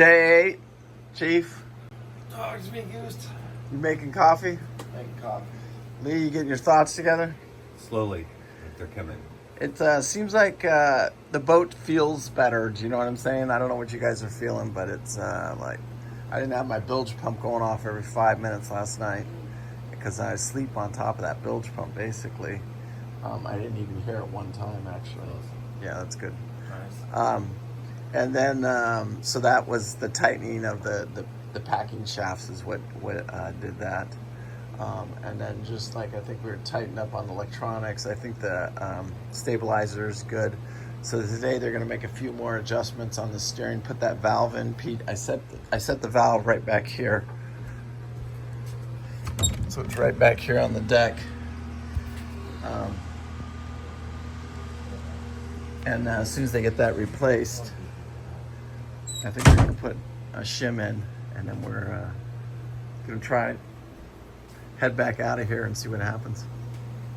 Day 8, Chief. Dog's being used. You making coffee? Making coffee. Lee, you getting your thoughts together? Slowly, they're coming. It seems like the boat feels better. Do you know what I'm saying? I don't know what you guys are feeling, but it's like I didn't have my bilge pump going off every 5 minutes last night because I sleep on top of that bilge pump, basically. I didn't even hear it one time, actually. Yeah, that's good. Nice. And then, so that was the tightening of the packing shafts is what did that. And then just like, I think we were tightened up on the electronics. I think the stabilizer is good. So today they're going to make a few more adjustments on the steering, put that valve in. Pete, I set the valve right back here. So it's right back here on the deck. And as soon as they get that replaced, I think we're going to put a shim in, and then we're going to try head back out of here and see what happens.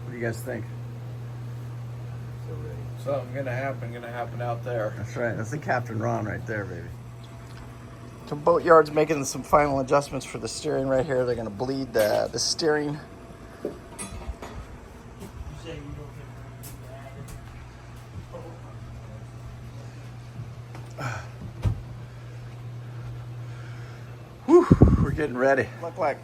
What do you guys think? Something gonna happen out there. That's right. That's the Captain Ron right there, baby. So Boatyard's making some final adjustments for the steering right here. They're going to bleed the steering. Whew, we're getting ready. Look like.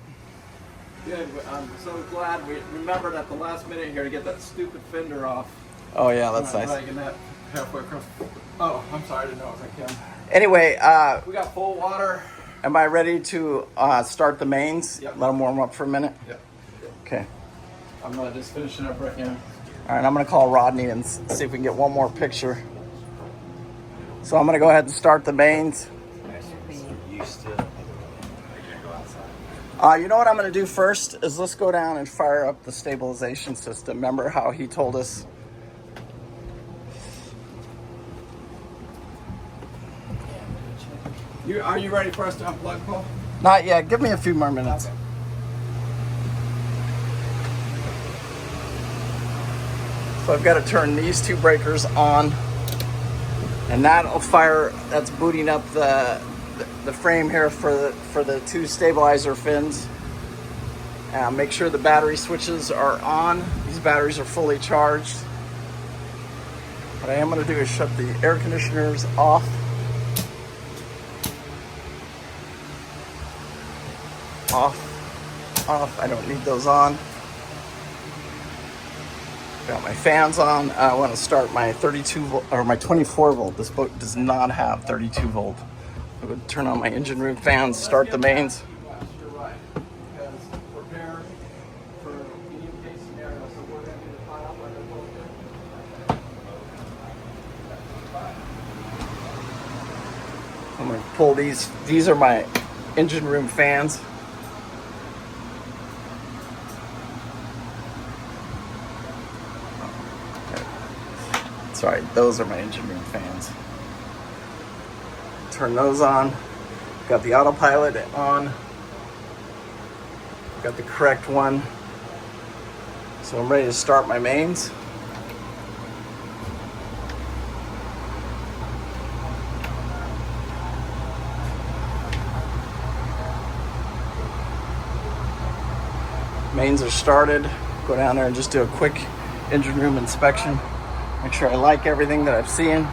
Good. I'm so glad we remembered at the last minute here to get that stupid fender off. Oh yeah, that's nice. Dragging that halfway across. Oh, I'm sorry, I didn't know it was like him. Anyway, We got full water. am I ready to start the mains? Yep. Let them warm up for a minute? Yep. Okay. I'm just finishing up right now. All right, I'm going to call Rodney and see if we can get one more picture. So I'm going to go ahead and start the mains. Used to. You know what I'm going to do first is let's go down and fire up the stabilization system. Remember how he told us? Are you ready for us to unplug, Paul? Not yet. Give me a few more minutes. Okay. So I've got to turn these two breakers on, and that'll fire. That's booting up the frame here for the two stabilizer fins. Make sure the battery switches are on. These batteries are fully charged. What I am going to do is shut the air conditioners off. Off. I don't need those on. Got my fans on. I want to start my 32 volt or my 24 volt. This boat does not have 32 volt. I would turn on my engine room fans, start the mains. You're right. Because prepare for medium case scenario, so we're going to do the pile like a little bit. I'm going to pull these. These are my engine room fans. Sorry, those are my engine room fans. Turn those on. Got the autopilot on. Got the correct one. So I'm ready to start my mains. Mains are started. Go down there and just do a quick engine room inspection. Make sure I like everything that I've seen.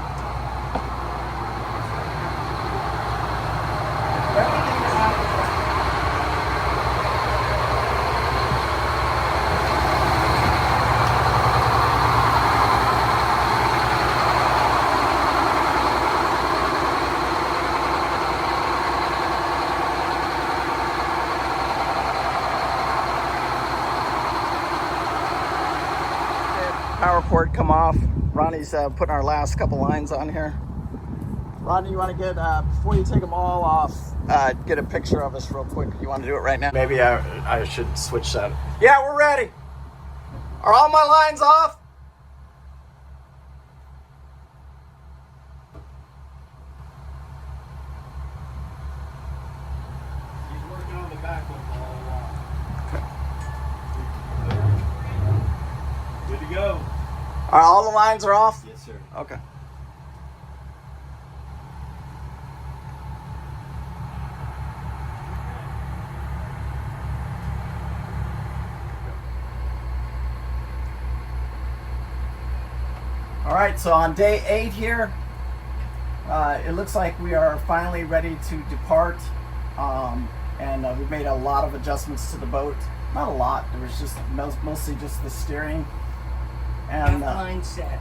Power cord come off. Ronnie's putting our last couple lines on here. Ronnie, you want to get, before you take them all off, get a picture of us real quick. You want to do it right now? Maybe I should switch that. Yeah, we're ready. Are all my lines off? He's working on the back one all along. Good to go. All the lines are off? Yes, sir. Okay. right, so on day 8 here, it looks like we are finally ready to depart. And we've made a lot of adjustments to the boat. Not a lot, there was just mostly just the steering and Line set.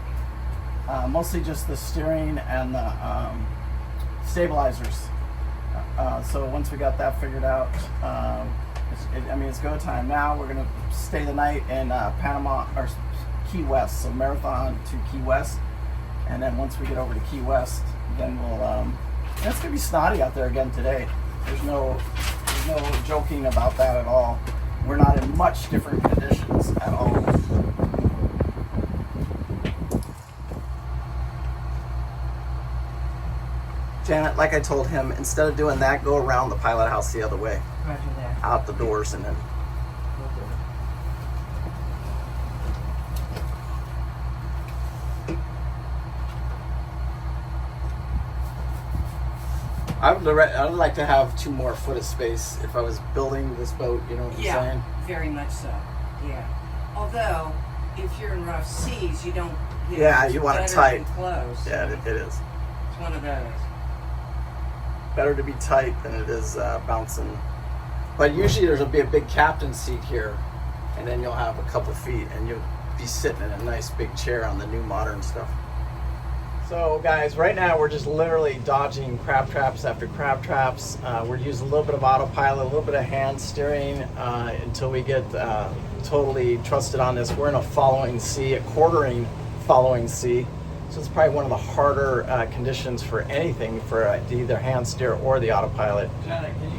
mostly just the steering and the stabilizers. So once we got that figured out, it's go time. Now we're gonna stay the night in Panama or Key West, so Marathon to Key West, and then once we get over to Key West, then we'll. It's gonna be snotty out there again today. There's no joking about that at all. We're not in much different conditions at all. Janet, like I told him, instead of doing that, go around the pilot house the other way, Roger that. out the doors, and then. I would like to have 2 more foot of space if I was building this boat. You know what I'm saying? Very much so. Yeah. Although, if you're in rough seas, you don't. Yeah, you want it better tight. than close. Yeah, it is. It's one of those. Better to be tight than it is bouncing. But usually there'll be a big captain's seat here, and then you'll have a couple feet, and you'll be sitting in a nice big chair on the new modern stuff. So guys, right now we're just literally dodging crab traps after crab traps. We're using a little bit of autopilot, a little bit of hand steering until we get totally trusted on this. We're in a following sea, a quartering following sea. So it's probably one of the harder conditions for anything for either hand steer or the autopilot.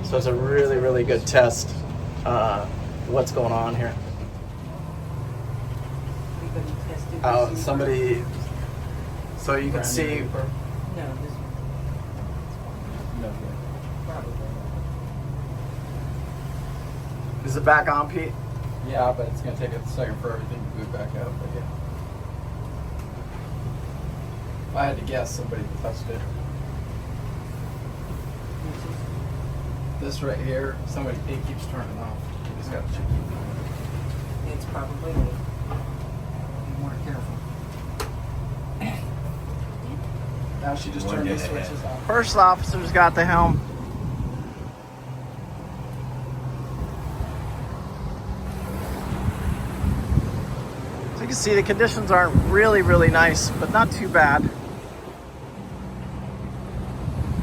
So it's a really, really good test what's going on here. Everybody tested this Somebody, so you can see, No, this one. Probably. is it back on, Pete? Yeah, but it's gonna take a second for everything to boot back up. But yeah, if I had to guess, somebody touched it. This right here, it keeps turning off. You just gotta check it. It's probably me. Be more careful. Now she just turned the switches off. First officer's got the helm. So you can see the conditions aren't really, really nice, but not too bad.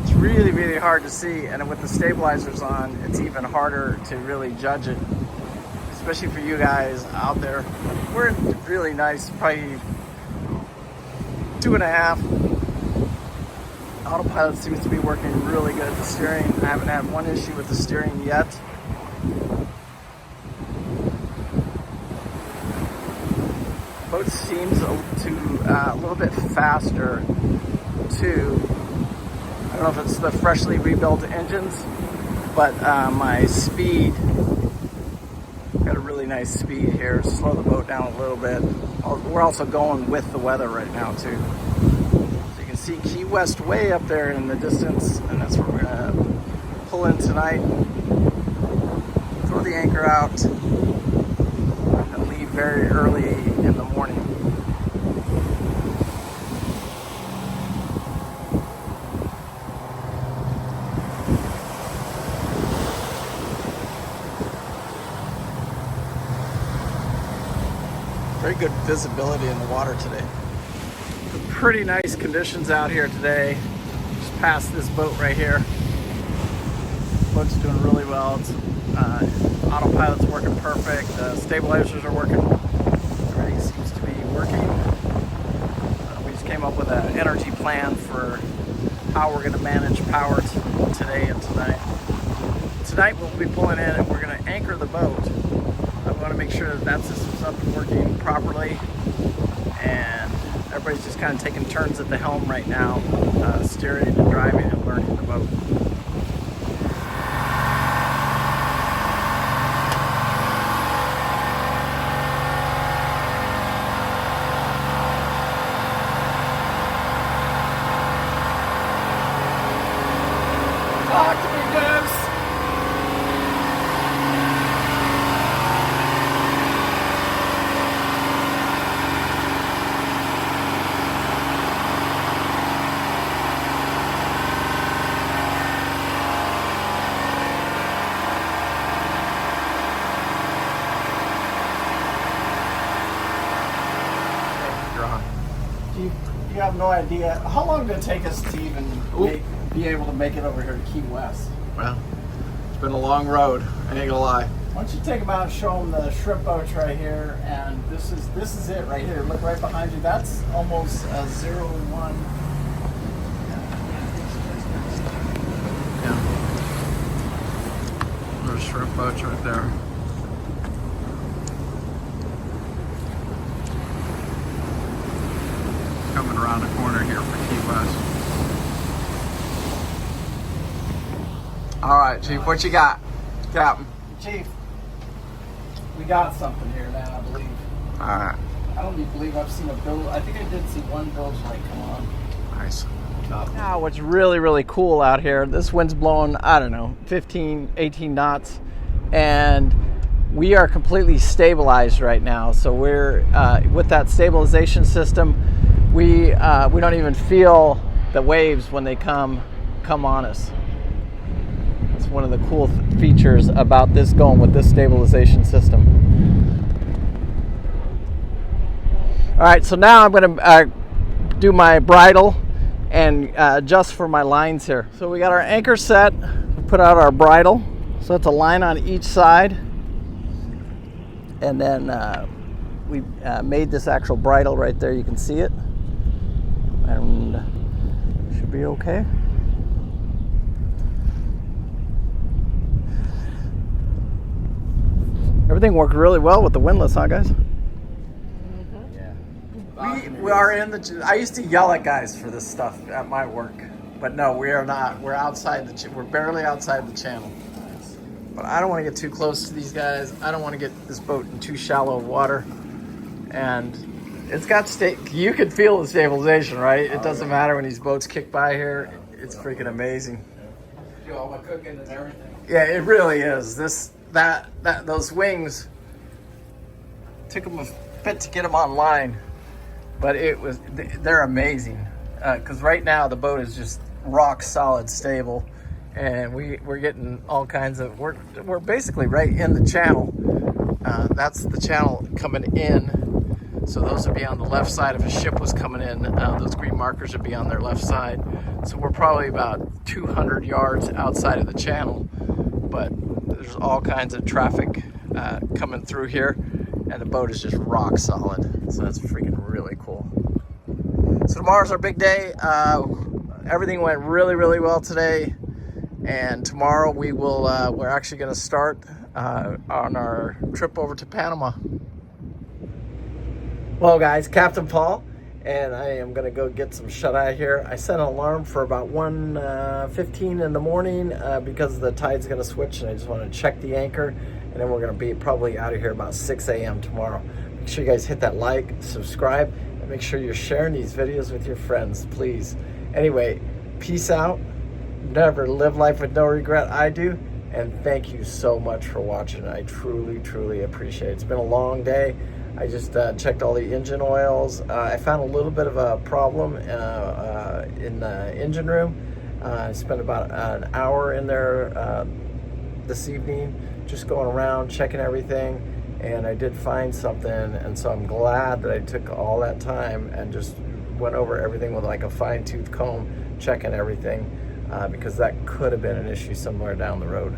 It's really, really hard to see, and with the stabilizers on, it's even harder to really judge it, especially for you guys out there. We're in really nice, probably 2.5. Autopilot seems to be working really good at the steering. I haven't had one issue with the steering yet. Boat seems a little bit faster too. I don't know if it's the freshly rebuilt engines, but my speed, got a really nice speed here. Slow the boat down a little bit. We're also going with the weather right now too. See Key West way up there in the distance, and that's where we're gonna pull in tonight, throw the anchor out, and leave very early in the morning. Very good visibility in the water today. Pretty nice conditions out here today. Just past this boat right here. Boat's doing really well. It's, autopilot's working perfect. The stabilizers are working. Everything seems to be working. We just came up with an energy plan for how we're going to manage power today and tonight. Tonight we'll be pulling in and we're going to anchor the boat. I want to make sure that system's up and working properly. And everybody's just kind of taking turns at the helm right now, steering and driving and learning the boat. Talk to me, Goose! have no idea. How long did it take us to even be able to make it over here to Key West? Well, it's been a long road. I ain't gonna lie. Why don't you take them out and show them the shrimp boats right here? And this is it right here. Look right behind you. That's almost a 0-1. Yeah. There's shrimp boats right there. Coming around the corner here for Key West. All right, Chief, what you got? Captain. Chief, we got something here now, I believe. All right. I don't even believe I've seen a bilge. I think I did see one bilge light come on. Nice. Now, what's really, really cool out here, this wind's blowing, I don't know, 15, 18 knots, and we are completely stabilized right now. So we're, with that stabilization system, we don't even feel the waves when they come on us. It's one of the cool features about this going with this stabilization system. All right, so now I'm going to do my bridle and adjust for my lines here. So we got our anchor set, put out our bridle. So it's a line on each side. And then we made this actual bridle right there. You can see it. And should be okay. Everything worked really well with the windlass, huh, guys? We are in the. I used to yell at guys for this stuff at my work, but no, we are not. We're outside we're barely outside the channel. But I don't want to get too close to these guys. I don't want to get this boat in too shallow water. And it's got you can feel the stabilization, right? It doesn't matter when these boats kick by here. It's freaking amazing. Do all my cooking and everything. Yeah, it really is. Those wings took them a bit to get them online. But they're amazing, because right now the boat is just rock solid stable, and we're getting all kinds of, we're basically right in the channel. That's the channel coming in, so those would be on the left side. If a ship was coming in, those green markers would be on their left side. So we're probably about 200 yards outside of the channel, but there's all kinds of traffic coming through here, and the boat is just rock solid. So that's freaking really cool. So tomorrow's our big day. Everything went really, really well today. And tomorrow we're actually going to start on our trip over to Panama. Well, guys, Captain Paul, and I am going to go get some shut-eye here. I set an alarm for about 1:15 in the morning because the tide's going to switch, and I just want to check the anchor. And then we're going to be probably out of here about 6 a.m. tomorrow. Make sure you guys hit that like, subscribe, and make sure you're sharing these videos with your friends, please. Anyway, peace out. Never live life with no regret. I do. And thank you so much for watching. I truly, truly appreciate it. It's been a long day. I just checked all the engine oils. I found a little bit of a problem in the engine room. I spent about an hour in there this evening, just going around, checking everything. And I did find something, and so I'm glad that I took all that time and just went over everything with like a fine-tooth comb, checking everything, because that could have been an issue somewhere down the road.